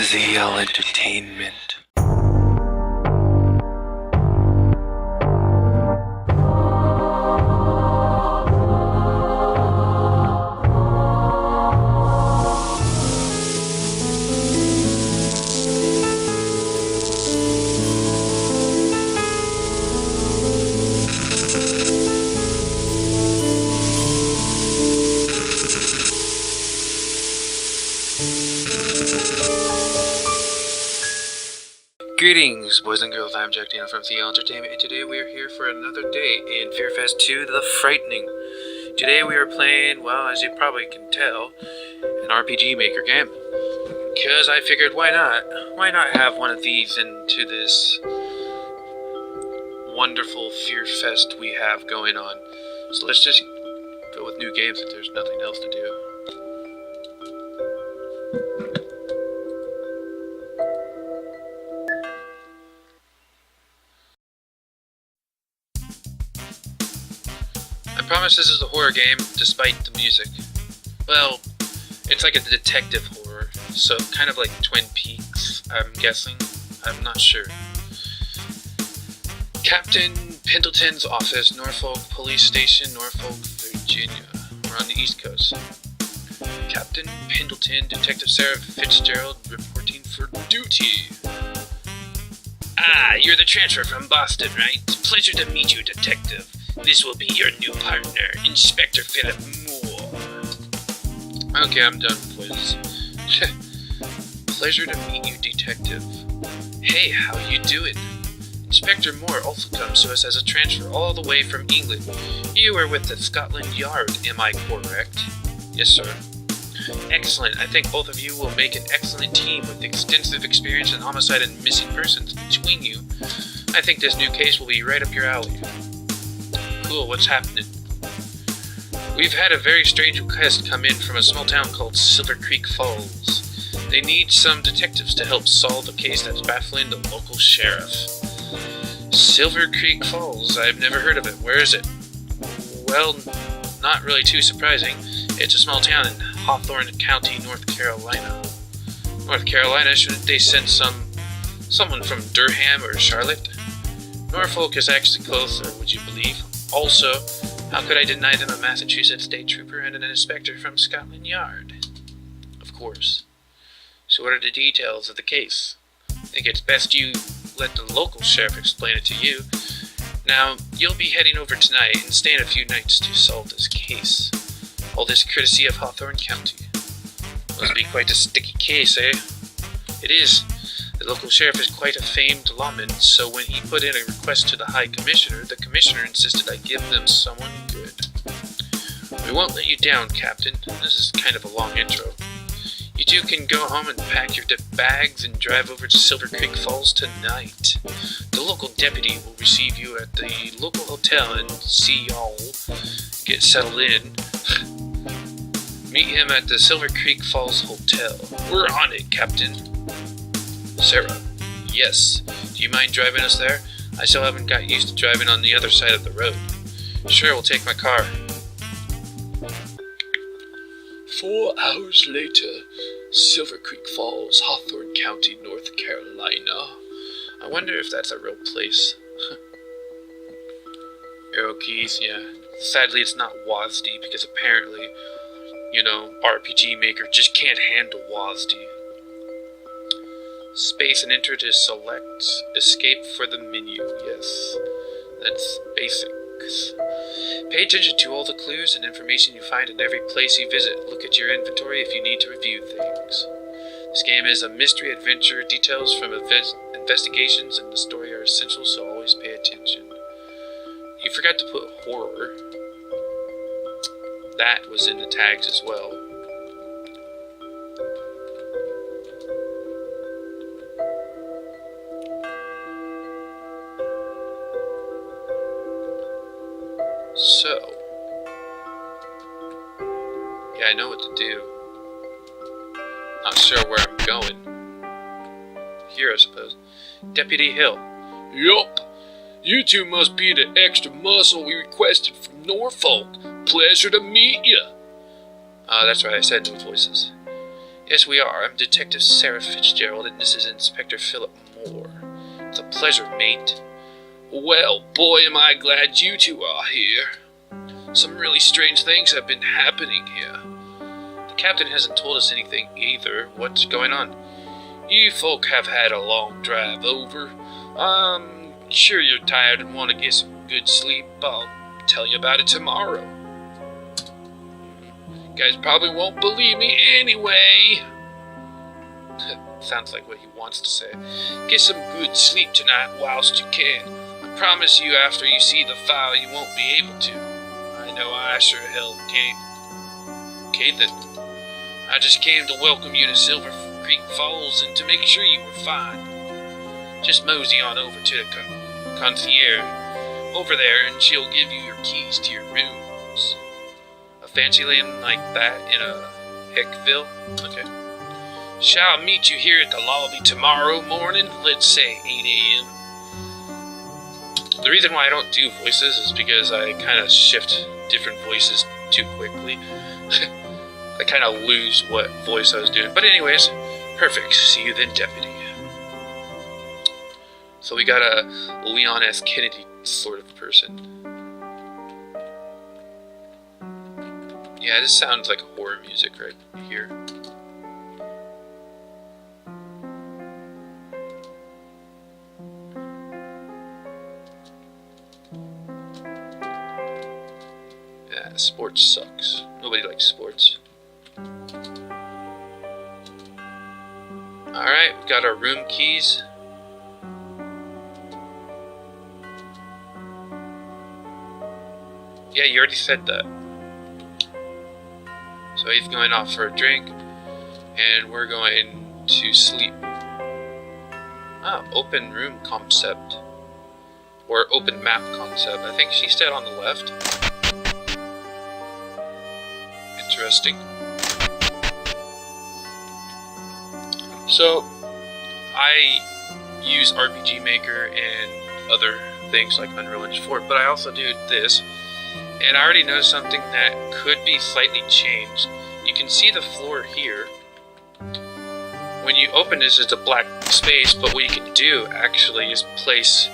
Zeal Entertainment. Greetings, boys and girls. I'm Jack Daniel from Zeal Entertainment, and today we are here for another day in FearFest II, The Frightening. Today we are playing, well, as you probably can tell, an RPG Maker game. Because I figured, why not? Why not have one of these into this wonderful FearFest we have going on? So let's just go with new games if there's nothing else to do. I promise this is a horror game, despite the music. Well, it's like a detective horror, so kind of like Twin Peaks, I'm guessing. I'm not sure. Captain Pendleton's office, Norfolk Police Station, Norfolk, Virginia. We're on the East Coast. Captain Pendleton, Detective Sarah Fitzgerald, reporting for duty. Ah, you're the transfer from Boston, right? Pleasure to meet you, Detective. This will be your new partner, Inspector Philip Moore. Okay, I'm done with voices. Pleasure to meet you, Detective. Hey, how you doing? Inspector Moore also comes to us as a transfer all the way from England. You are with the Scotland Yard, am I correct? Yes, sir. Excellent. I think both of you will make an excellent team with extensive experience in homicide and missing persons between you. I think this new case will be right up your alley. Cool, what's happening? We've had a very strange request come in from a small town called Silver Creek Falls. They need some detectives to help solve a case that's baffling the local sheriff. Silver Creek Falls, I've never heard of it. Where is it? Well, not really too surprising. It's a small town in Hawthorne County, North Carolina. North Carolina, shouldn't they send someone from Durham or Charlotte? Norfolk is actually closer, would you believe? Also, how could I deny them a Massachusetts state trooper and an inspector from Scotland Yard? Of course. So what are the details of the case? I think it's best you let the local sheriff explain it to you. Now, you'll be heading over tonight and staying a few nights to solve this case. All this courtesy of Hawthorne County. Must be quite a sticky case, eh? It is. The local sheriff is quite a famed lawman, so when he put in a request to the High Commissioner, the Commissioner insisted I give them someone good. We won't let you down, Captain. This is kind of a long intro. You two can go home and pack your bags and drive over to Silver Creek Falls tonight. The local deputy will receive you at the local hotel and see y'all get settled in. Meet him at the Silver Creek Falls Hotel. We're on it, Captain. Sarah, yes. Do you mind driving us there? I still haven't got used to driving on the other side of the road. Sure, we'll take my car. 4 hours later, Silver Creek Falls, Hawthorne County, North Carolina. I wonder if that's a real place. Arrow keys, yeah. Sadly, it's not WASD because apparently, RPG Maker just can't handle WASD. Space and enter to select. Escape for the menu. Yes, that's basics. Pay attention to all the clues and information you find in every place you visit. Look at your inventory if you need to review things. This game is a mystery adventure. Details from investigations and the story are essential, so always pay attention. You forgot to put horror. That was in the tags as well. So, yeah, I know what to do. Not sure where I'm going. Here, I suppose. Deputy Hill. Yup. You two must be the extra muscle we requested from Norfolk. Pleasure to meet you. That's right, I said no voices. Yes, we are. I'm Detective Sarah Fitzgerald, and this is Inspector Philip Moore. It's a pleasure, mate. Well, boy, am I glad you two are here. Some really strange things have been happening here. The captain hasn't told us anything either. What's going on? You folk have had a long drive over. I'm sure you're tired and want to get some good sleep. I'll tell you about it tomorrow. You guys probably won't believe me anyway. Sounds like what he wants to say. Get some good sleep tonight whilst you can. I promise you after you see the file you won't be able to. I know I sure hell can't. Okay then. I just came to welcome you to Silver Creek Falls and to make sure you were fine. Just mosey on over to the concierge over there and she'll give you your keys to your rooms. A fancy land like that in a Hickville? Okay. Shall I meet you here at the lobby tomorrow morning? Let's say 8 a.m. The reason why I don't do voices is because I kind of shift different voices too quickly. I kind of lose what voice I was doing. But anyways, perfect. See you then, deputy. So we got a Leon S. Kennedy sort of person. Yeah, this sounds like horror music right here. Yeah, sports sucks. Nobody likes sports. Alright, we got our room keys. Yeah, you already said that. So he's going off for a drink, and we're going to sleep. Ah, open room concept. Or open map concept. I think she said on the left. Interesting. So, I use RPG Maker and other things like Unreal Engine 4, but I also do this. And I already noticed something that could be slightly changed. You can see the floor here. When you open this, it's a black space, but what you can do actually is place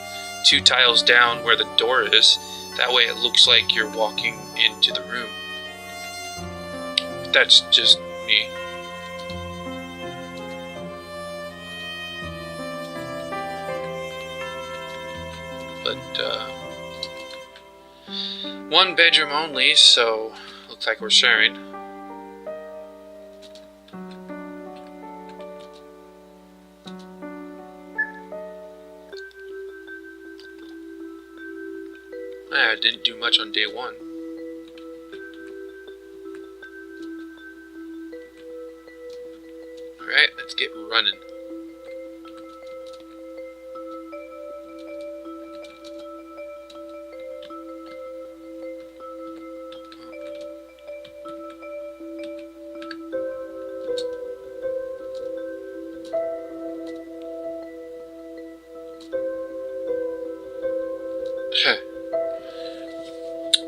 2 tiles down where the door is. That way it looks like you're walking into the room. But that's just me. But, 1 bedroom only, so looks like we're sharing. I didn't do much on day 1. Alright, let's get running.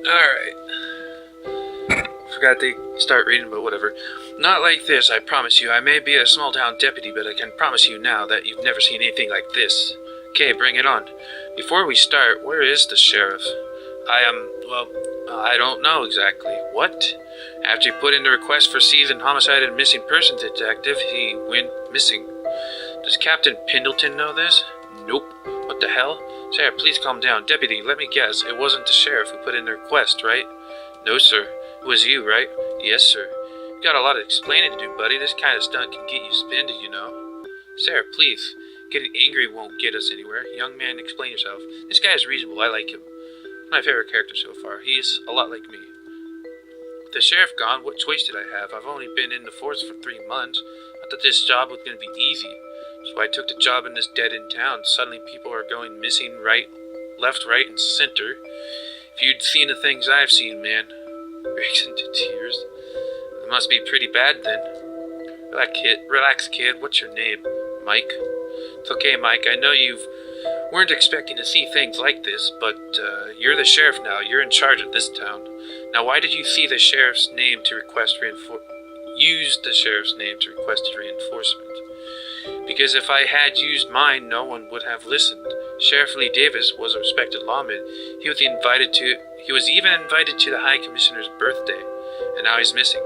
Alright. Forgot to start reading, but whatever. Not like this, I promise you. I may be a small town deputy, but I can promise you now that you've never seen anything like this. Okay, bring it on. Before we start, where is the sheriff? I don't know exactly. What? After he put in the request for seasoned homicide and missing persons detective, he went missing. Does Captain Pendleton know this? Nope. What the hell? Sarah, please calm down. Deputy, let me guess. It wasn't the sheriff who put in the request, right? No, sir. It was you, right? Yes, sir. You got a lot of explaining to do, buddy. This kind of stunt can get you suspended, you know. Sarah, please. Getting angry won't get us anywhere. Young man, explain yourself. This guy is reasonable. I like him. My favorite character so far. He's a lot like me. With the sheriff gone, what choice did I have? I've only been in the force for 3 months. I thought this job was going to be easy. So I took the job in this dead-end town. Suddenly people are going missing left, right, and center. If you'd seen the things I've seen, man. Breaks into tears. It must be pretty bad then. Relax, kid. What's your name? Mike? It's okay, Mike. I know you weren't expecting to see things like this, but you're the sheriff now. You're in charge of this town. Now, why did you see the sheriff's name to request reinforcement? used the sheriff's name to request reinforcement. Because if I had used mine, no one would have listened. Sheriff Lee Davis was a respected lawman. He was even invited to the High Commissioner's birthday, and now he's missing.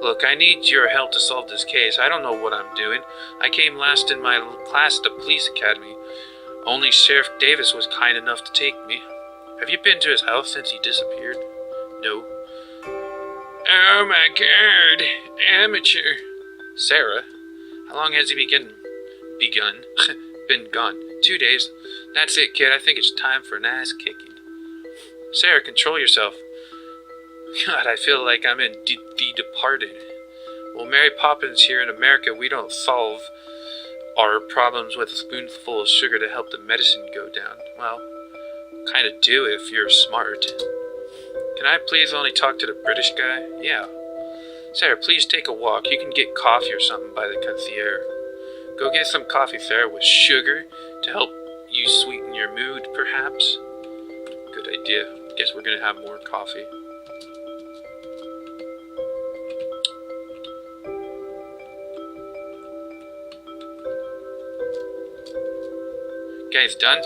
Look, I need your help to solve this case. I don't know what I'm doing. I came last in my class at the police academy. Only Sheriff Davis was kind enough to take me. Have you been to his house since he disappeared? No. Oh my god, amateur. Sarah, how long has he begun? Been gone. 2 days. That's it, kid. I think it's time for an ass kicking. Sarah, control yourself. God, I feel like I'm in The Departed. Well, Mary Poppins here in America, we don't solve our problems with a spoonful of sugar to help the medicine go down. Well, kind of do if you're smart. Can I please only talk to the British guy? Yeah. Sarah, please take a walk. You can get coffee or something by the concierge. Go get some coffee, Sarah, with sugar to help you sweeten your mood, perhaps. Good idea. Guess we're gonna have more coffee. Guys, done?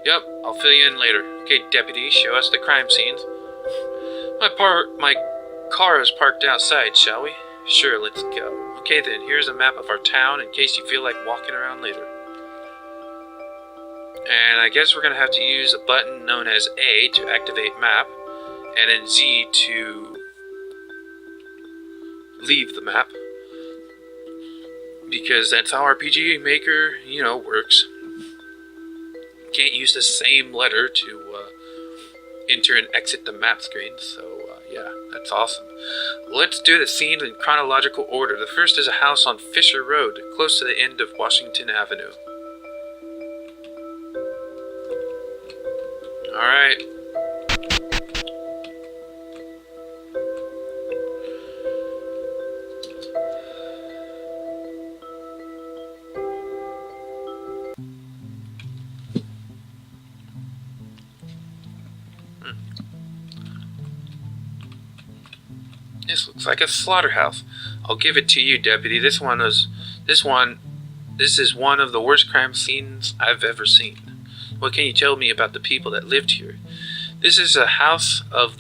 Yep, I'll fill you in later. Okay, deputy, show us the crime scenes. My car is parked outside, shall we? Sure, let's go. Okay then, here's a map of our town in case you feel like walking around later. And I guess we're going to have to use a button known as A to activate map, and then Z to leave the map. Because that's how RPG Maker, works. Can't use the same letter to enter and exit the map screen, so yeah, that's awesome. Let's do the scenes in chronological order. The first is a house on Fisher Road, close to the end of Washington Avenue. Alright. This looks like a slaughterhouse. I'll give it to you, deputy. This is one of the worst crime scenes I've ever seen. What can you tell me about the people that lived here? This is a house of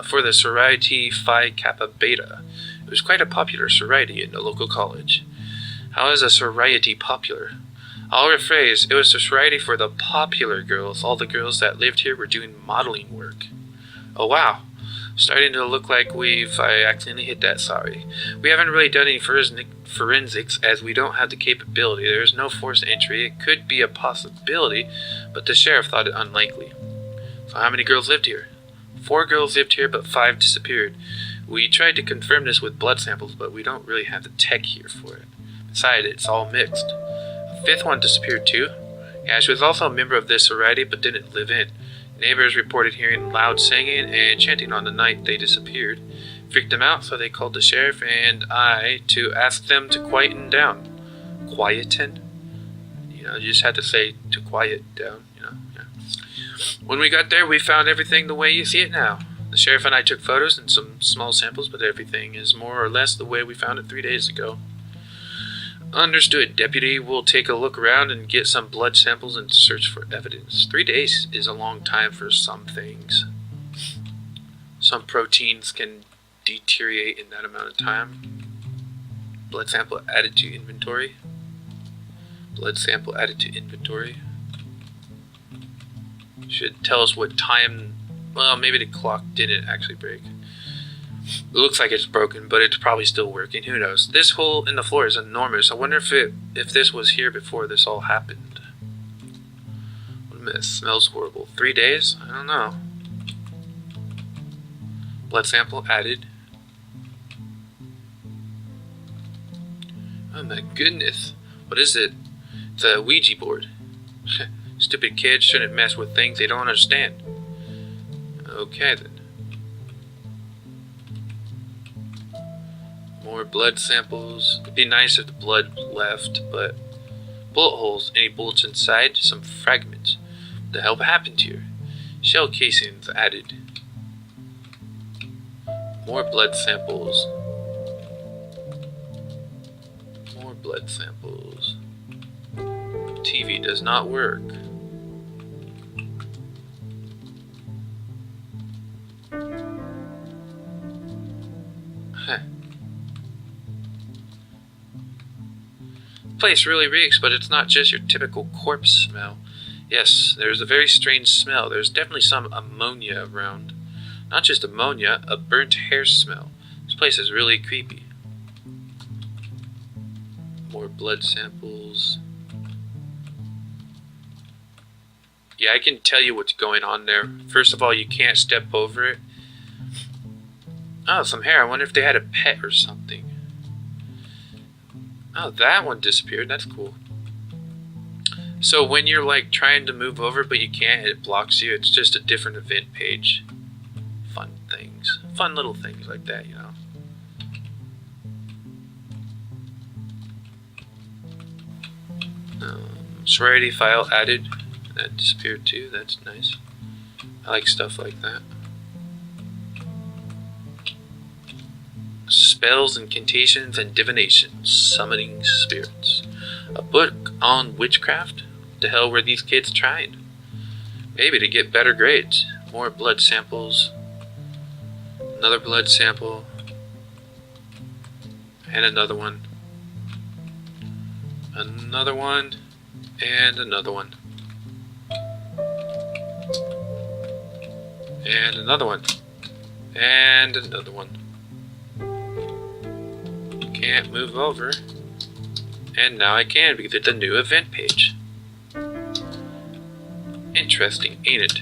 for the sorority Phi Kappa Beta. It was quite a popular sorority in the local college. How is a sorority popular? I'll rephrase. It was a sorority for the popular girls. All the girls that lived here were doing modeling work. Oh wow. Starting to look like I accidentally hit that, sorry. We haven't really done any forensics as we don't have the capability. There is no forced entry. It could be a possibility, but the sheriff thought it unlikely. So how many girls lived here? 4 girls lived here, but 5 disappeared. We tried to confirm this with blood samples, but we don't really have the tech here for it. Besides, it's all mixed. A 5th one disappeared too. Yeah, she was also a member of this sorority, but didn't live in. Neighbors reported hearing loud singing and chanting on the night they disappeared. Freaked them out, so they called the sheriff and I to ask them to quieten down. Quieten? You just had to say to quiet down, yeah. When we got there, we found everything the way you see it now. The sheriff and I took photos and some small samples, but everything is more or less the way we found it 3 days ago. Understood, deputy. We'll take a look around and get some blood samples and search for evidence. 3 days is a long time for some things. Some proteins can deteriorate in that amount of time. Blood sample added to inventory. Blood sample added to inventory. Should tell us what time. Well, maybe the clock didn't actually break. It looks like it's broken, but it's probably still working. Who knows? This hole in the floor is enormous. I wonder if this was here before this all happened. What a mess. Smells horrible. 3 days? I don't know. Blood sample added. Oh my goodness. What is it? It's a Ouija board. Stupid kids shouldn't mess with things they don't understand. Okay then. More blood samples. It'd be nice if the blood left, but bullet holes. Any bullets inside? Some fragments. What the hell happened here? Shell casings added. More blood samples. blood samples. TV does not work. Huh. Place really reeks, but it's not just your typical corpse smell. Yes, there's a very strange smell. There's definitely some ammonia around. Not just ammonia, a burnt hair smell. This place is really creepy. More blood samples. Yeah, I can tell you what's going on there. First of all, you can't step over it. Oh, some hair. I wonder if they had a pet or something. Oh, that one disappeared. That's cool. So when you're like trying to move over but you can't, it blocks you. It's just a different event page. Fun things. Fun little things like that, you know. Sorority file added. That disappeared too. That's nice. I like stuff like that. Spells, incantations, and divinations. Summoning spirits. A book on witchcraft? What the hell were these kids trying? Maybe to get better grades. More blood samples. Another blood sample. And another one. Another one. And another one. And another one. And another one. Can't move over. And now I can because it's a new event page. Interesting, ain't it?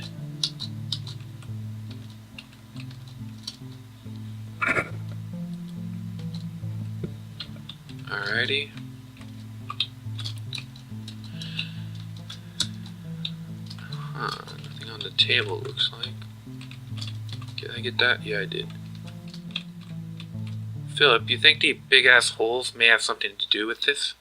Alrighty. Nothing on the table looks like. Did I get that? Yeah, I did. Philip, you think the big-ass holes may have something to do with this?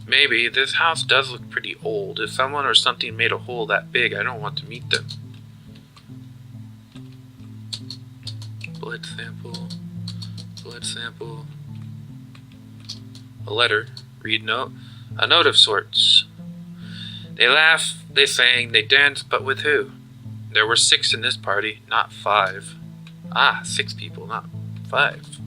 Maybe. This house does look pretty old. If someone or something made a hole that big, I don't want to meet them. Blood sample. Blood sample. A letter. Read note. A note of sorts. They laugh, they sang, they danced, but with who? There were 6 in this party, not 5. Ah, 6 people, not 5.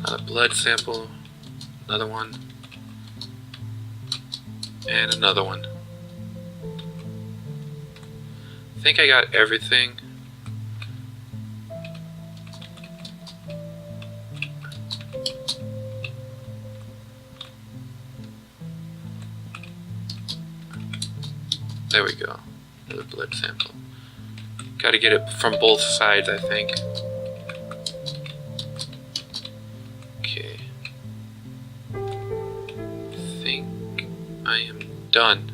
A blood sample, another one, and another one. I think I got everything. There we go. Another blood sample. Gotta get it from both sides, I think. Okay. I think I am done.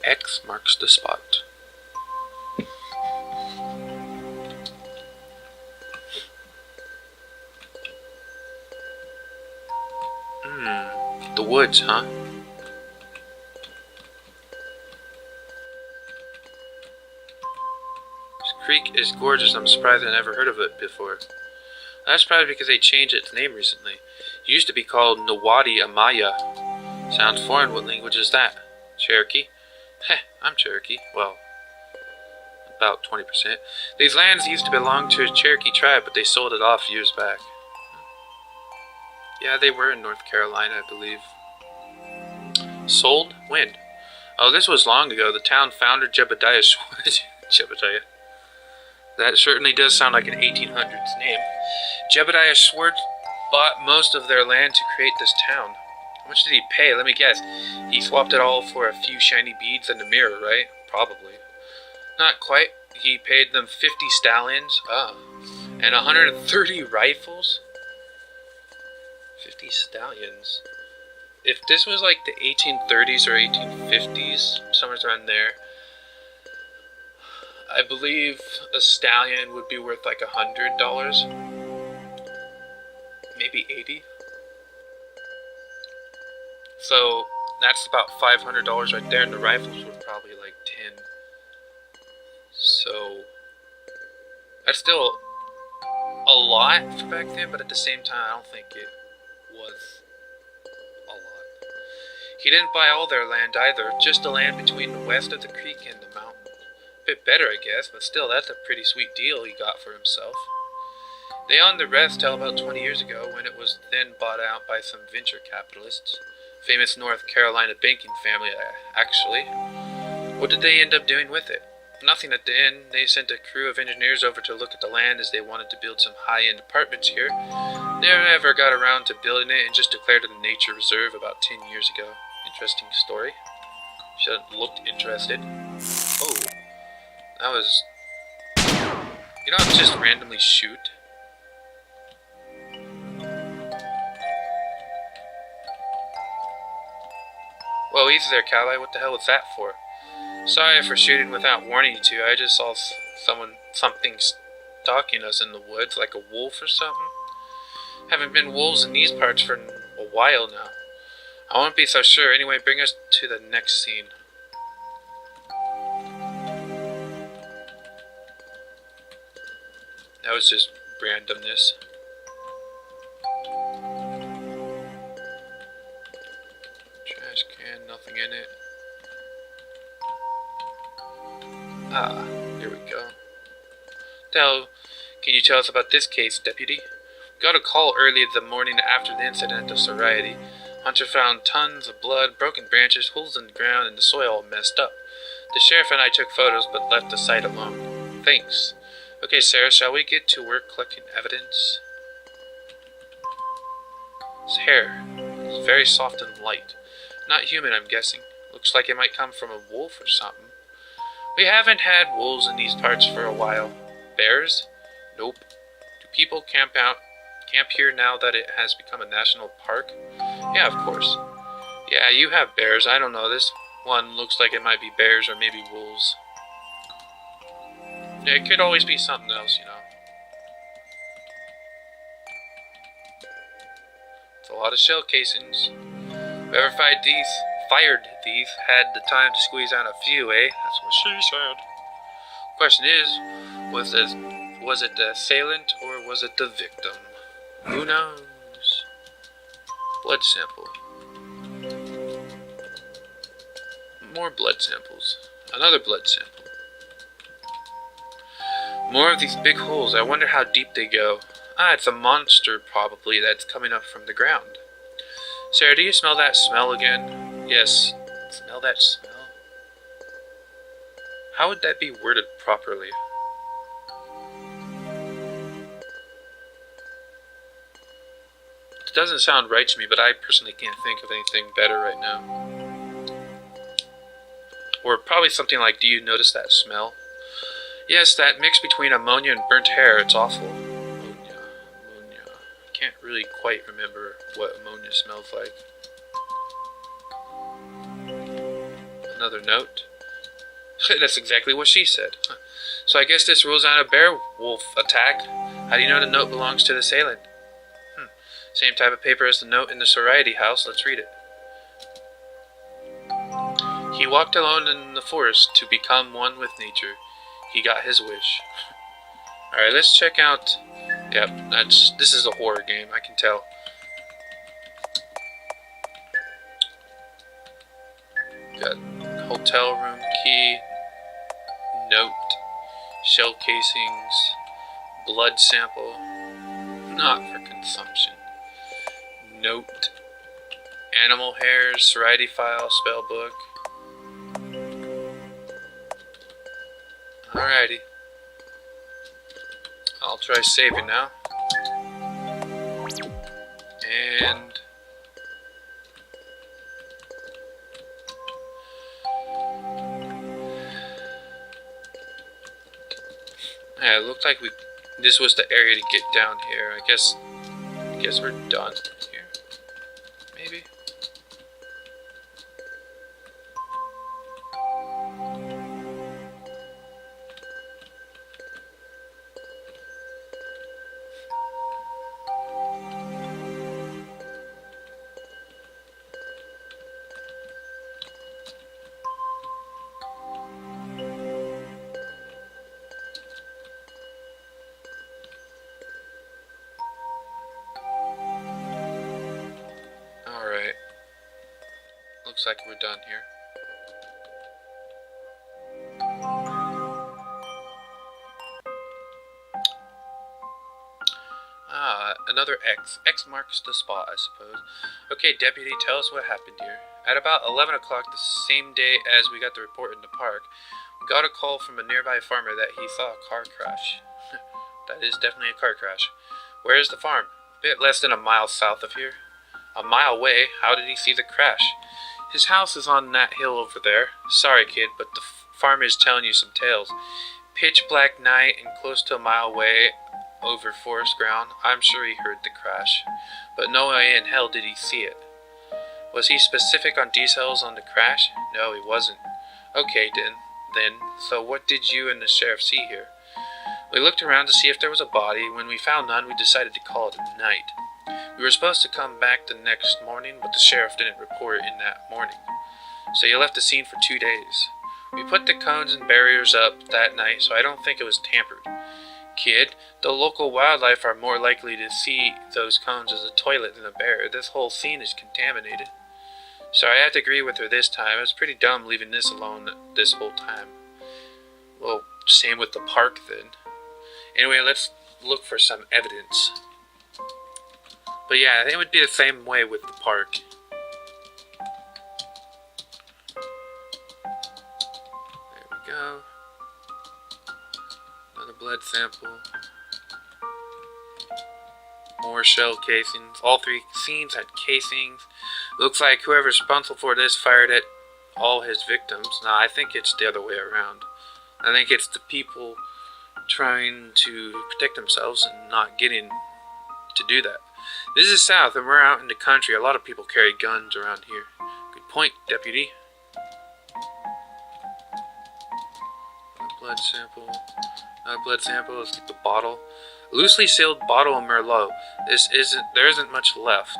X marks the spot. The woods, huh? This creek is gorgeous. I'm surprised I never heard of it before. That's probably because they changed its name recently. It used to be called Nawadi Amaya. Sounds foreign. What language is that? Cherokee? Heh, I'm Cherokee. Well, about 20%. These lands used to belong to a Cherokee tribe, but they sold it off years back. Yeah, they were in North Carolina, I believe. Sold? When? Oh, this was long ago. The town founder, Jebediah Schwartz. Jebediah. That certainly does sound like an 1800s name. Jebediah Schwartz bought most of their land to create this town. How much did he pay? Let me guess. He swapped it all for a few shiny beads and a mirror, right? Probably. Not quite. He paid them 50 stallions. And 130 rifles? 50 stallions. If this was like the 1830s or 1850s, somewhere around there, I believe a stallion would be worth like $100. Maybe 80. So that's about $500 right there, and the rifles were probably like 10. So that's still a lot for back then, but at the same time, I don't think it was a lot. He didn't buy all their land either, just the land between the west of the creek and the mountain. Bit better, I guess, but still, that's a pretty sweet deal he got for himself. They owned the rest till about 20 years ago, when it was then bought out by some venture capitalists. Famous North Carolina banking family, actually. What did they end up doing with it? Nothing at the end. They sent a crew of engineers over to look at the land as they wanted to build some high-end apartments here. Never got around to building it and just declared it a nature reserve about 10 years ago. Interesting story. Should have looked interested. Oh. That was... You don't just randomly shoot. Whoa, easy there, Cali. What the hell was that for? Sorry for shooting without warning you two. I just saw something stalking us in the woods, like a wolf or something. Haven't been wolves in these parts for a while now. I won't be so sure. Anyway, bring us to the next scene. That was just randomness. Trash can, nothing in it. Ah, here we go. What the hell can you tell us about this case, Deputy? Got a call early the morning after the incident at the Sorority. Hunter found tons of blood, broken branches, holes in the ground, and the soil all messed up. The sheriff and I took photos, but left the site alone. Thanks. Okay, Sarah, shall we get to work collecting evidence? His hair is very soft and light. Not human, I'm guessing. Looks like it might come from a wolf or something. We haven't had wolves in these parts for a while. Bears? Nope. Do people camp here now that it has become a national park? Yeah, of course. Yeah, you have bears. I don't know. This one looks like it might be bears or maybe wolves. Yeah, it could always be something else, you know. It's a lot of shell casings. Whoever fired these had the time to squeeze out a few, eh? That's what she said. Question is, was it the assailant or was it the victim? Who knows? Blood sample. More blood samples. Another blood sample. More of these big holes. I wonder how deep they go. Ah, it's a monster probably that's coming up from the ground. Sarah, do you smell that smell again? Yes. Smell that smell? How would that be worded properly? It doesn't sound right to me, but I personally can't think of anything better right now. Or probably something like, do you notice that smell? Yes, that mix between ammonia and burnt hair, it's awful. Ammonia. I can't really quite remember what ammonia smells like. Another note. That's exactly what she said. So I guess this rules out a bear wolf attack. How do you know the note belongs to the assailant? Same type of paper as the note in the Sorority house. Let's read it. He walked alone in the forest to become one with nature. He got his wish. Alright, let's check out... Yep, this is a horror game, I can tell. Got hotel room key, note, shell casings, blood sample, not for consumption. Note, animal hairs, Sorority file, spell book. Alrighty. I'll try saving now. And... yeah, it looked like this was the area to get down here. I guess we're done here. Maybe. looks like we're done here. Another X. X marks the spot, I suppose. Okay, deputy, tell us what happened here. At about 11 o'clock the same day as we got the report in the park, we got a call from a nearby farmer that he saw a car crash. That is definitely a car crash. Where is the farm? A bit less than a mile south of here. A mile away? How did he see the crash? His house is on that hill over there. Sorry, kid, but the farmer is telling you some tales. Pitch black night and close to a mile away over forest ground. I'm sure he heard the crash, but no way in hell did he see it. Was he specific on details on the crash? No, he wasn't. Okay, then, so what did you and the sheriff see here? We looked around to see if there was a body. When we found none, we decided to call it a night. We were supposed to come back the next morning, but the sheriff didn't report in that morning. So you left the scene for 2 days. We put the cones and barriers up that night, so I don't think it was tampered. Kid, the local wildlife are more likely to see those cones as a toilet than a barrier. This whole scene is contaminated. So I had to agree with her this time. It was pretty dumb leaving this alone this whole time. Well, same with the park then. Anyway, let's look for some evidence. But yeah, I think it would be the same way with the park. There we go. Another blood sample. More shell casings. All 3 scenes had casings. Looks like whoever's responsible for this fired at all his victims. Nah, I think it's the other way around. I think it's the people trying to protect themselves and not getting to do that. This is south and we're out in the country. A lot of people carry guns around here. Good point, deputy. Blood sample. Blood sample. Let's get the bottle. Loosely sealed bottle of Merlot. There isn't much left.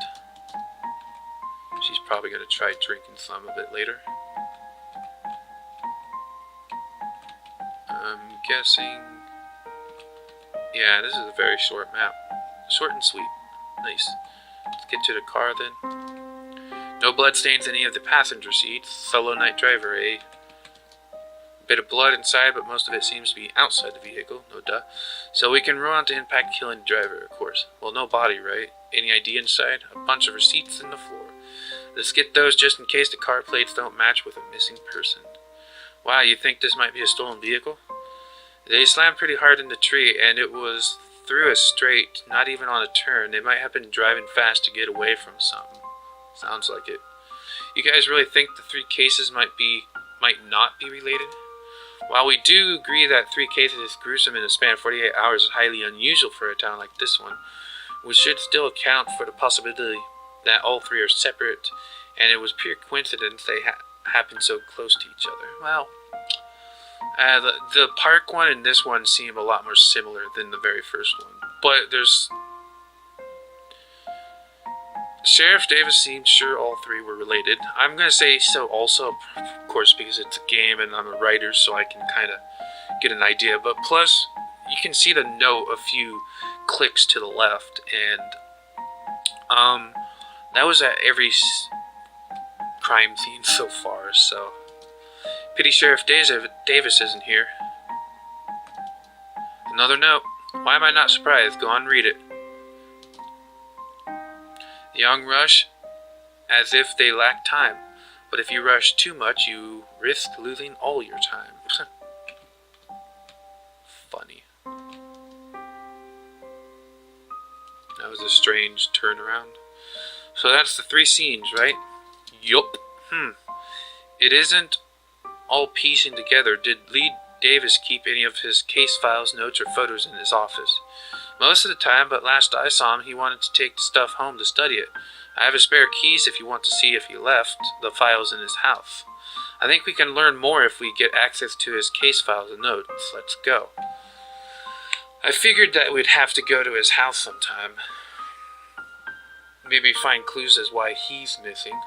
She's probably going to try drinking some of it later. I'm guessing... Yeah, this is a very short map. Short and sweet. Nice. Let's get to the car then. No blood stains any of the passenger seats. Solo night driver, eh? Bit of blood inside, but most of it seems to be outside the vehicle. No duh. So we can run on to impact killing the driver, of course. Well, no body, right? Any ID inside? A bunch of receipts in the floor. Let's get those just in case the car plates don't match with a missing person. Wow, you think this might be a stolen vehicle? They slammed pretty hard in the tree, and it was through a straight, not even on a turn. They might have been driving fast to get away from something. Sounds like it. You guys really think the 3 cases might not be related? While we do agree that 3 cases is gruesome in a span of 48 hours is highly unusual for a town like this one, we should still account for the possibility that all 3 are separate, and it was pure coincidence they happened so close to each other. Well, the park one and this one seem a lot more similar than the very first one. But there's... Sheriff Davis seemed sure all 3 were related. I'm going to say so also, of course, because it's a game and I'm a writer, so I can kind of get an idea. But plus, you can see the note a few clicks to the left, and that was at every crime scene so far, so... Pity Sheriff Davis isn't here. Another note. Why am I not surprised? Go on, read it. The young rush as if they lack time, but if you rush too much, you risk losing all your time. Funny. That was a strange turnaround. So that's the 3 scenes, right? Yup. It isn't all piecing together. Did Lee Davis keep any of his case files, notes, or photos in his office? Most of the time, but last I saw him, he wanted to take the stuff home to study it. I have his spare keys if you want to see if he left the files in his house. I think we can learn more if we get access to his case files and notes. Let's go. I figured that we'd have to go to his house sometime. Maybe find clues as why he's missing.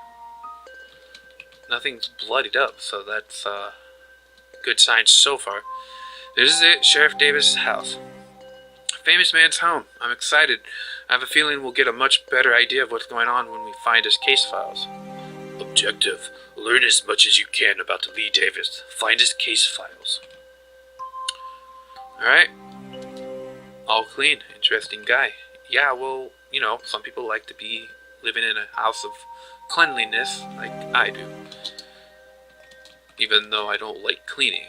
Nothing's bloodied up, so that's good signs so far. This is it, Sheriff Davis' house. Famous man's home. I'm excited. I have a feeling we'll get a much better idea of what's going on when we find his case files. Objective. Learn as much as you can about Lee Davis. Find his case files. Alright. All clean. Interesting guy. Yeah, well, you know, some people like to be living in a house of cleanliness like I do. Even though I don't like cleaning.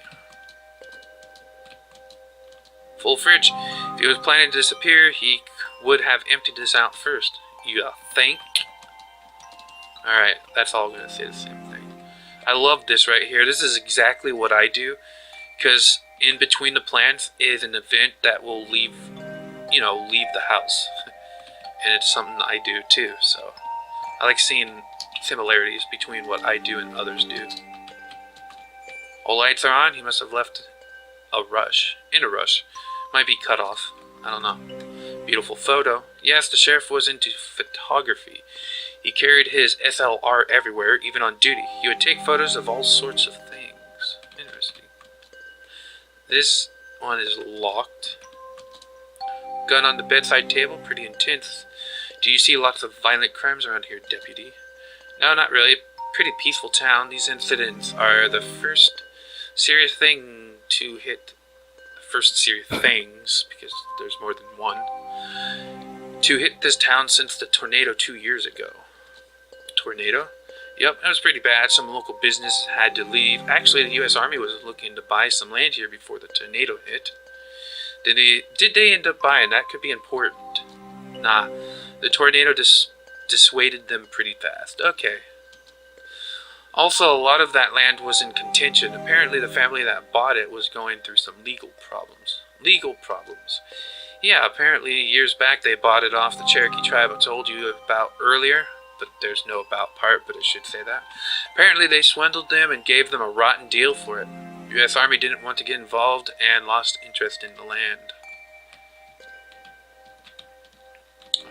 Full fridge. If he was planning to disappear, he would have emptied this out first. You think? Alright, that's all I'm going to say the same thing. I love this right here. This is exactly what I do. Because in between the plans is an event that will leave the house. And it's something I do too. So I like seeing similarities between what I do and others do. All lights are on. He must have left in a rush. Might be cut off. I don't know. Beautiful photo. Yes, the sheriff was into photography. He carried his SLR everywhere, even on duty. He would take photos of all sorts of things. Interesting. This one is locked. Gun on the bedside table. Pretty intense. Do you see lots of violent crimes around here, deputy? No, not really. Pretty peaceful town. These incidents are the first serious thing to hit. First serious things, because there's more than one, to hit this town since the tornado 2 years ago. Tornado? Yep, that was pretty bad. Some local businesses had to leave. Actually, the U.S. Army was looking to buy some land here before the tornado hit. Did they end up buying? That could be important. Nah, the tornado dissuaded them pretty fast. Okay. Also, a lot of that land was in contention. Apparently, the family that bought it was going through some legal problems. Yeah, apparently, years back, they bought it off the Cherokee tribe I told you about earlier. But there's no about part, but I should say that. Apparently, they swindled them and gave them a rotten deal for it. The U.S. Army didn't want to get involved and lost interest in the land.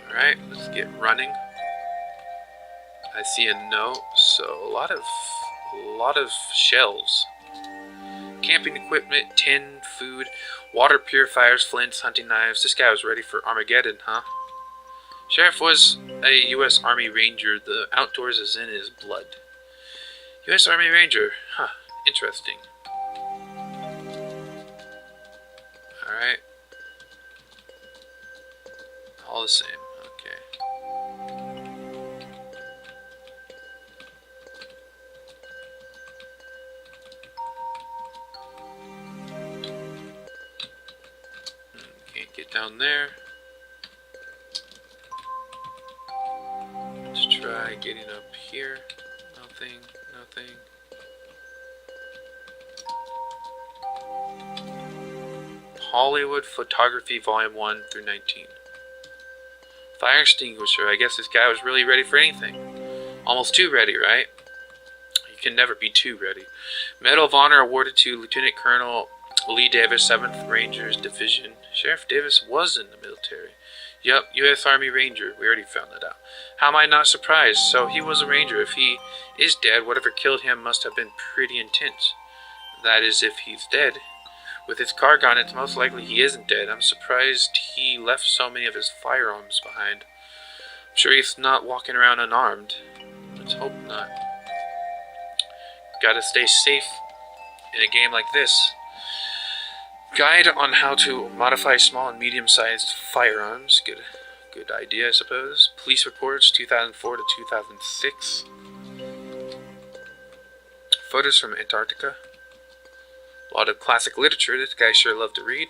Alright, let's get running. I see a note, so a lot of shelves. Camping equipment, tin, food, water purifiers, flints, hunting knives. This guy was ready for Armageddon, huh? Sheriff was a U.S. Army Ranger. The outdoors is in his blood. U.S. Army Ranger. Huh. Interesting. Alright. All the same. Get down there. Let's try getting up here. Nothing. Hollywood Photography Volume 1 through 19. Fire extinguisher. I guess this guy was really ready for anything. Almost too ready, right? You can never be too ready. Medal of Honor awarded to Lieutenant Colonel Lee Davis, 7th Rangers Division. Sheriff Davis was in the military. Yup, U.S. Army Ranger. We already found that out. How am I not surprised? So he was a Ranger. If he is dead, whatever killed him must have been pretty intense. That is, if he's dead. With his car gone, it's most likely he isn't dead. I'm surprised he left so many of his firearms behind. I'm sure he's not walking around unarmed. Let's hope not. Gotta stay safe in a game like this. Guide on how to modify small and medium-sized firearms. Good idea, I suppose. Police reports, 2004 to 2006. Photos from Antarctica. A lot of classic literature. This guy sure loved to read.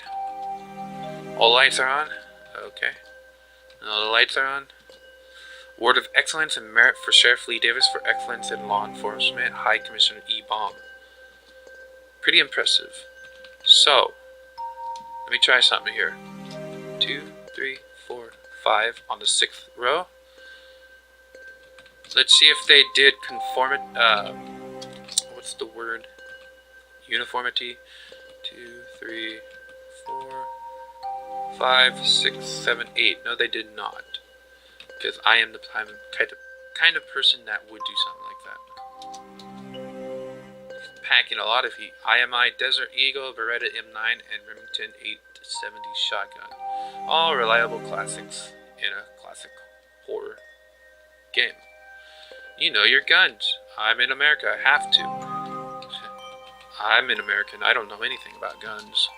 All lights are on. Okay. All the lights are on. Award of Excellence and Merit for Sheriff Lee Davis for Excellence in Law Enforcement. High Commissioner E. Baum. Pretty impressive. So, let me try something here. 2, 3, 4, 5 on the 6th row. Let's see if they did what's the word? Uniformity. 2, 3, 4, 5, 6, 7, 8. No, they did not. Because I am the kind of person that would do something like that. Packing a lot of heat. IMI Desert Eagle, Beretta M9, and Remington 870 shotgun. All reliable classics in a classic horror game. You know your guns. I'm in America. I have to. I'm an American. I don't know anything about guns.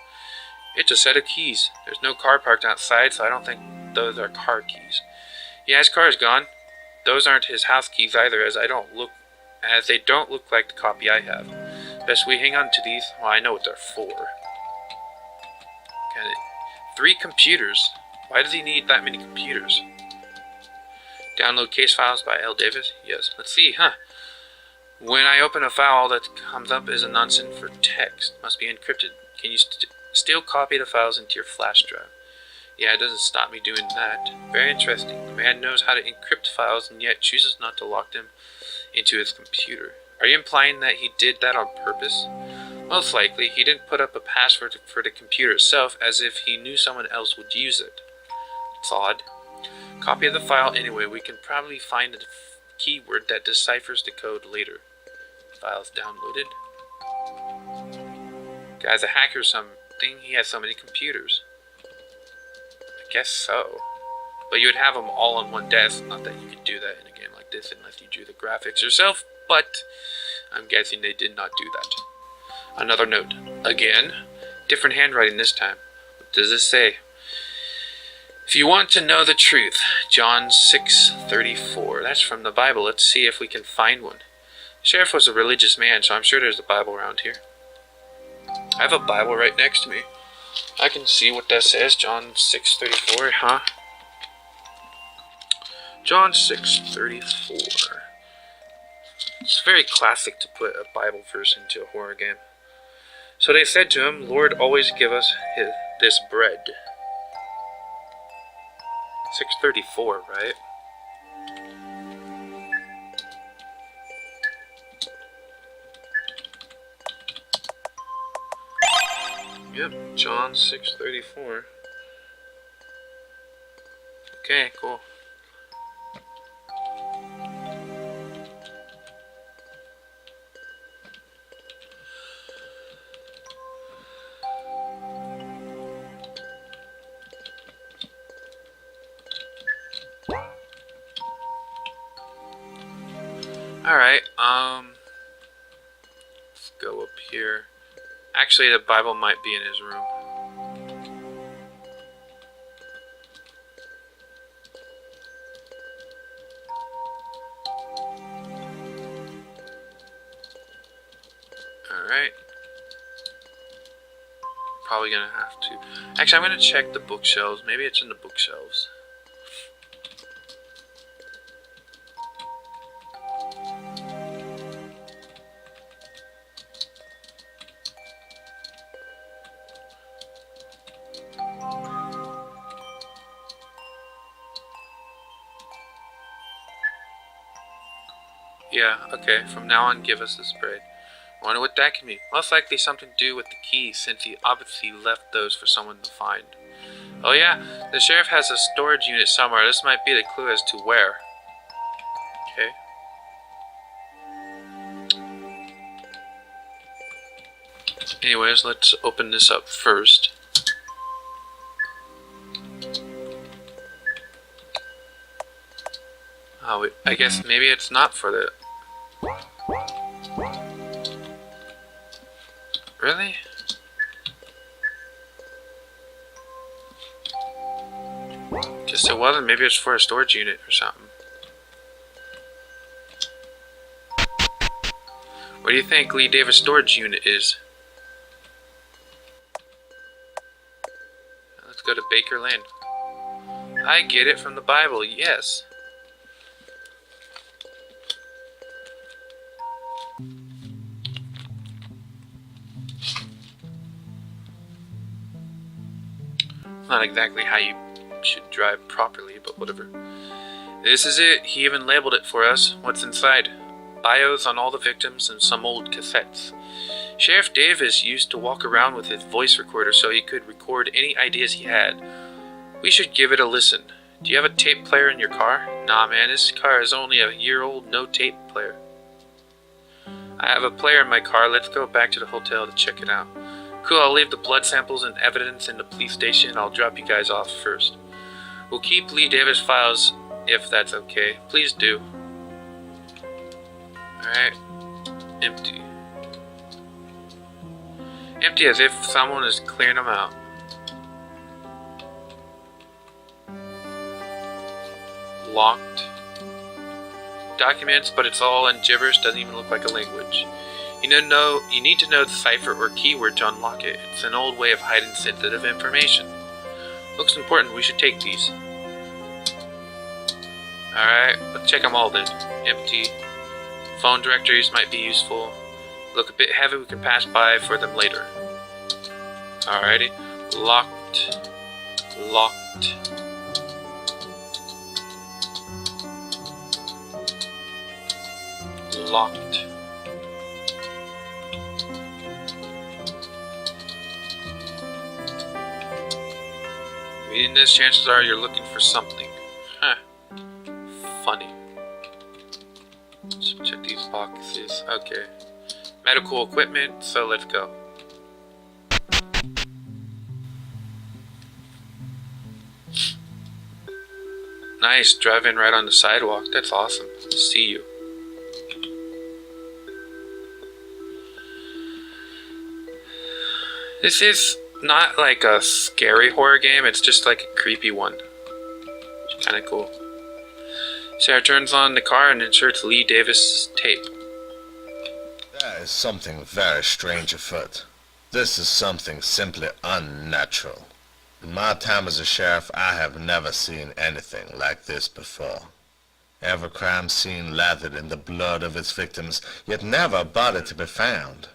It's a set of keys. There's no car parked outside, so I don't think those are car keys. Yeah, his car is gone. Those aren't his house keys either, as they don't look like the copy I have. Best we hang on to these. Well, I know what they're for. Okay. 3 computers. Why does he need that many computers? Download case files by L. Davis? Yes. Let's see, When I open a file, all that comes up is a nonsense for text. Must be encrypted. Can you still copy the files into your flash drive? Yeah, it doesn't stop me doing that. Very interesting. The man knows how to encrypt files and yet chooses not to lock them into his computer. Are you implying that he did that on purpose? Most likely. He didn't put up a password for the computer itself as if he knew someone else would use it. It's odd. Copy of the file anyway. We can probably find a keyword that deciphers the code later. Files downloaded. Guy's a hacker or something. He has so many computers. I guess so. But you would have them all on one desk. Not that you could do that in a game like this unless you drew the graphics yourself, but I'm guessing they did not do that. Another note. Again, different handwriting this time. What does this say? If you want to know the truth, John 6:34. That's from the Bible. Let's see if we can find one. The sheriff was a religious man, so I'm sure there's a Bible around here. I have a Bible right next to me. I can see what that says. John 6:34, John 6:34. It's very classic to put a Bible verse into a horror game. So they said to him, Lord, always give us this bread. 6:34, right? Yep, John 6:34. Okay, cool. Alright, let's go up here. Actually, the Bible might be in his room. Alright. Probably gonna have to. Actually, I'm gonna check the bookshelves. Maybe it's in the bookshelves. Yeah, okay, from now on give us this bread. I wonder what that can mean. Most likely something to do with the keys, since he obviously left those for someone to find. Oh yeah, the sheriff has a storage unit somewhere. This might be the clue as to where. Okay. Anyways, let's open this up first. Oh, I guess maybe it's not for the... Really? Guess it wasn't. Maybe it's for a storage unit or something. What do you think Lee Davis storage unit is? Let's go to Baker Lane. I get it from the Bible, yes. Not exactly how you should drive properly, but whatever. This is it. He even labeled it for us. What's inside? Bios on all the victims and some old cassettes. Sheriff Davis used to walk around with his voice recorder so he could record any ideas he had. We should give it a listen. Do you have a tape player in your car? Nah, man, this car is only a year old, no tape player. I have a player in my car. Let's go back to the hotel to check it out. Cool, I'll leave the blood samples and evidence in the police station. I'll drop you guys off first. We'll keep Lee Davis files if that's okay. Please do. Alright. Empty. Empty as if someone is clearing them out. Locked. Documents, but it's all in gibberish, doesn't even look like a language. You need to know the cipher or keyword to unlock it. It's an old way of hiding sensitive information. Looks important, we should take these. Alright, let's check them all then. Empty. Phone directories might be useful. Look a bit heavy, we can pass by for them later. Alrighty. Locked. Locked. Locked. Reading this, chances are you're looking for something. Huh. Funny. Let's check these boxes. Okay. Medical equipment, so let's go. Nice, driving right on the sidewalk. That's awesome. See you. This is not like a scary horror game, it's just like a creepy one. It's kinda cool. Sarah turns on the car and inserts Lee Davis' tape. There is something very strange afoot. This is something simply unnatural. In my time as a sheriff, I have never seen anything like this before. Every crime scene lathered in the blood of its victims, yet never a body to be found.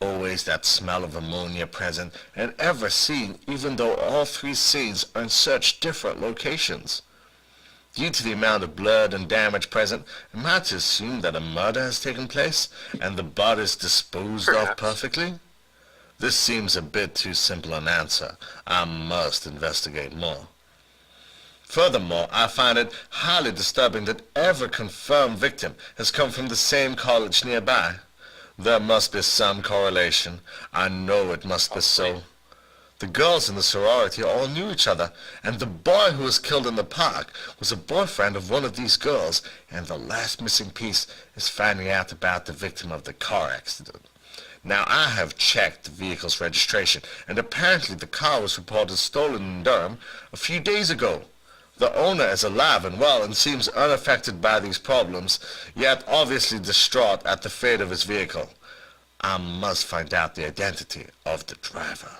Always that smell of ammonia present in every scene, even though all three scenes are in such different locations. Due to the amount of blood and damage present, am I to assume that a murder has taken place, and the bodies disposed of perfectly? This seems a bit too simple an answer. I must investigate more. Furthermore, I find it highly disturbing that every confirmed victim has come from the same college nearby. There must be some correlation. I know it must be so. The girls in the sorority all knew each other, and the boy who was killed in the park was a boyfriend of one of these girls, and the last missing piece is finding out about the victim of the car accident. Now, I have checked the vehicle's registration, and apparently the car was reported stolen in Durham a few days ago. The owner is alive and well and seems unaffected by these problems, yet obviously distraught at the fate of his vehicle. I must find out the identity of the driver.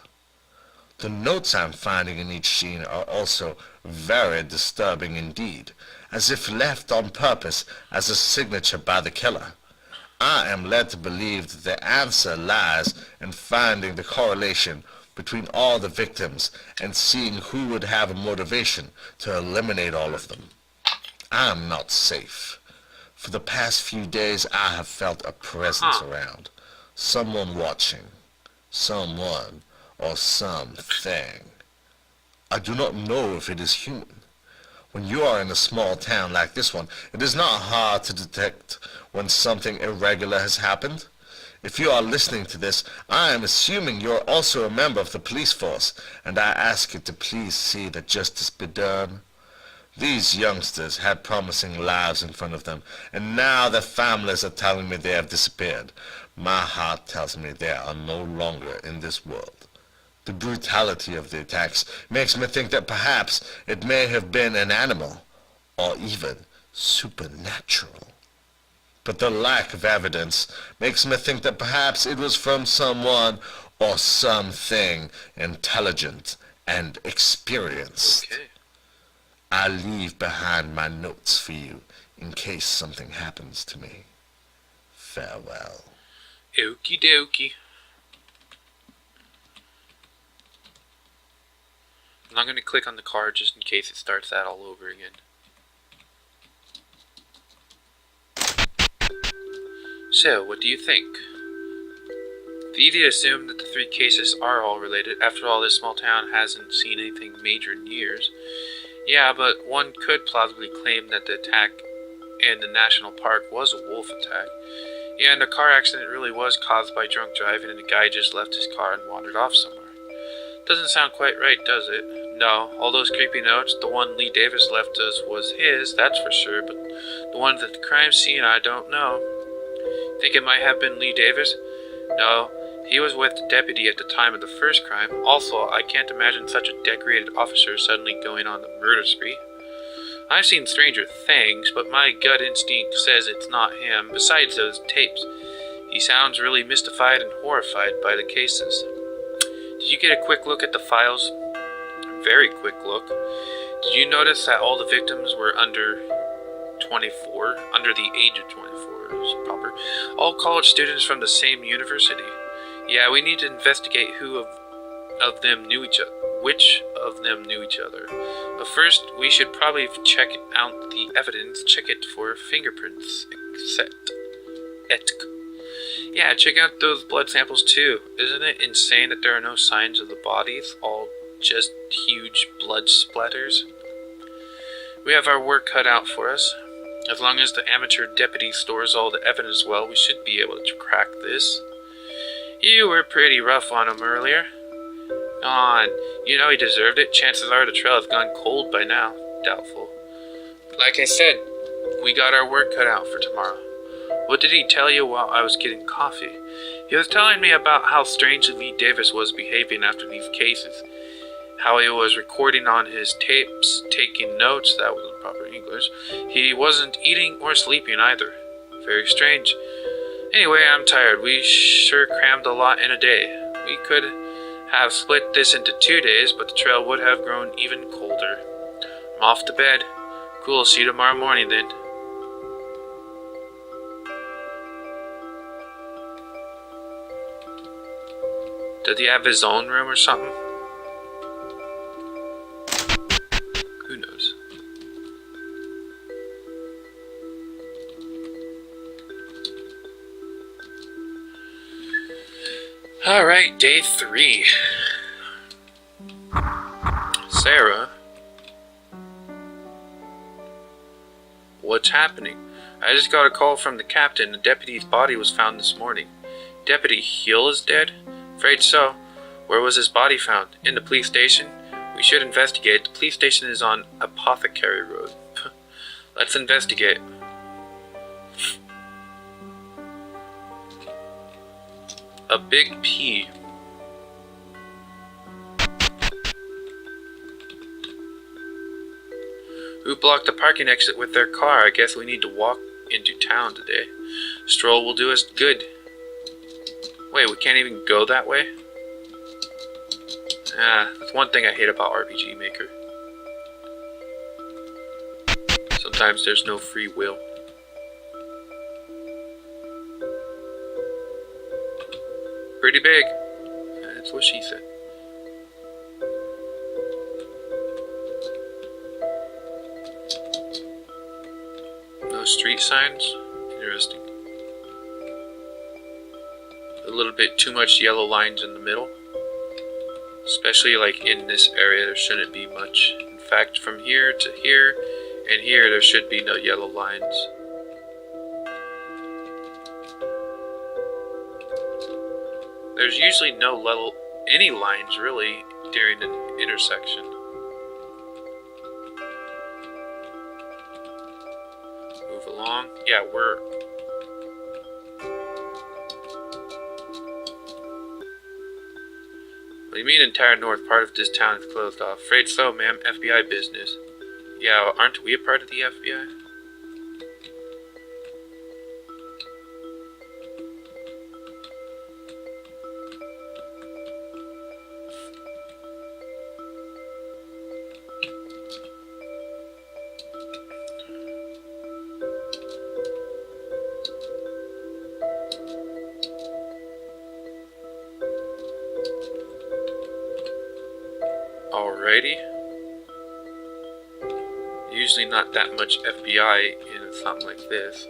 The notes I'm finding in each scene are also very disturbing indeed, as if left on purpose as a signature by the killer. I am led to believe that the answer lies in finding the correlation between all the victims and seeing who would have a motivation to eliminate all of them. I am not safe. For the past few days I have felt a presence around. Someone watching. Someone or something. I do not know if it is human. When you are in a small town like this one, it is not hard to detect when something irregular has happened. If you are listening to this, I am assuming you are also a member of the police force, and I ask you to please see that justice be done. These youngsters had promising lives in front of them, and now their families are telling me they have disappeared. My heart tells me they are no longer in this world. The brutality of the attacks makes me think that perhaps it may have been an animal, or even supernatural. But the lack of evidence makes me think that perhaps it was from someone or something intelligent and experienced. Okay. I leave behind my notes for you in case something happens to me. Farewell. Okie dokie. I'm not going to click on the card just in case it starts that all over again. So, what do you think? It's easy to assume that the three cases are all related. After all, this small town hasn't seen anything major in years. Yeah, but one could plausibly claim that the attack in the national park was a wolf attack. Yeah, and the car accident really was caused by drunk driving and the guy just left his car and wandered off somewhere. Doesn't sound quite right, does it? No, all those creepy notes, the one Lee Davis left us was his, that's for sure, but the ones at the crime scene, I don't know. Think it might have been Lee Davis? No, he was with the deputy at the time of the first crime. Also, I can't imagine such a decorated officer suddenly going on the murder spree. I've seen stranger things, but my gut instinct says it's not him. Besides those tapes, he sounds really mystified and horrified by the cases. Did you get a quick look at the files? Very quick look. Did you notice that all the victims were under 24? Under the age of 24 is proper. All college students from the same university. Yeah, we need to investigate who of them knew each other. Which of them knew each other. But first, we should probably check out the evidence. Check it for fingerprints. Yeah, check out those blood samples too. Isn't it insane that there are no signs of the bodies? All just huge blood splatters? We have our work cut out for us. As long as the amateur deputy stores all the evidence well, we should be able to crack this. You were pretty rough on him earlier. On. You know he deserved it. Chances are the trail has gone cold by now. Doubtful. Like I said, we got our work cut out for tomorrow. What did he tell you while I was getting coffee? He was telling me about how strangely Lee Davis was behaving after these cases. How he was recording on his tapes, taking notes. That wasn't proper English. He wasn't eating or sleeping either. Very strange. Anyway, I'm tired. We sure crammed a lot in a day. We could have split this into 2 days, but the trail would have grown even colder. I'm off to bed. Cool, see you tomorrow morning then. Did he have his own room or something? Who knows? Alright, day 3. Sarah? What's happening? I just got a call from the captain. The deputy's body was found this morning. Deputy Hill is dead? Afraid so. Where was his body found? In the police station? We should investigate. The police station is on Apothecary Road. Let's investigate. A big P. Who blocked the parking exit with their car? I guess we need to walk into town today. Stroll will do us good. Wait, we can't even go that way? That's one thing I hate about RPG Maker. Sometimes there's no free will. Pretty big. That's what she said. No street signs? Interesting. A little bit too much yellow lines in the middle. Especially like in this area, there shouldn't be much. In fact, from here to here and here, there should be no yellow lines. There's usually no any lines really during an intersection. Move along. Yeah, we're... What do you mean entire north part of this town is closed off? Afraid so, ma'am. FBI business. Yeah, aren't we a part of the FBI? Alrighty. Usually not that much FBI in something like this.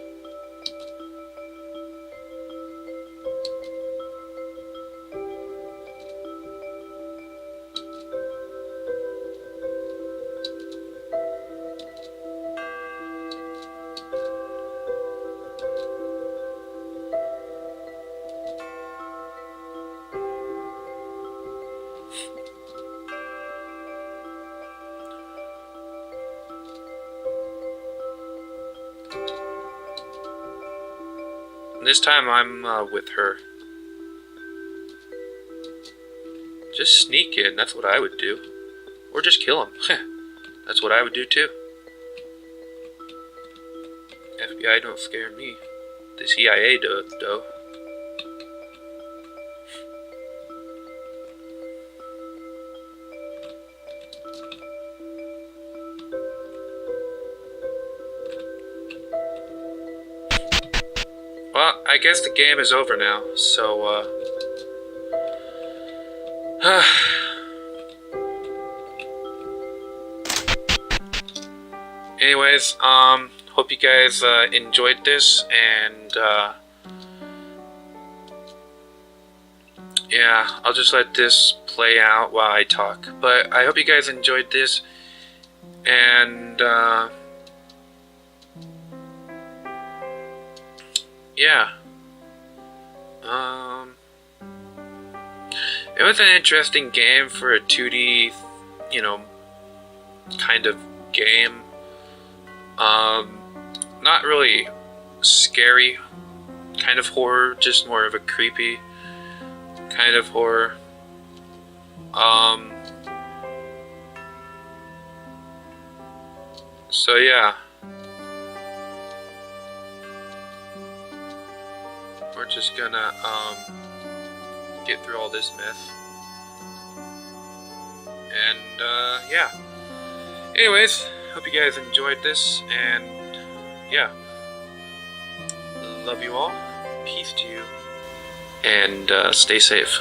And this time I'm with her. Just sneak in, that's what I would do. Or just kill him. That's what I would do too. FBI don't scare me. The CIA does, though. Well, I guess the game is over now, so, anyways, hope you guys, enjoyed this, and, yeah, I'll just let this play out while I talk, but I hope you guys enjoyed this, and, yeah. It was an interesting game for a 2D, you know, kind of game. Not really scary kind of horror, just more of a creepy kind of horror. So yeah. We're just gonna, get through all this mess. And, yeah. Anyways, hope you guys enjoyed this, and, yeah. Love you all. Peace to you. And, stay safe.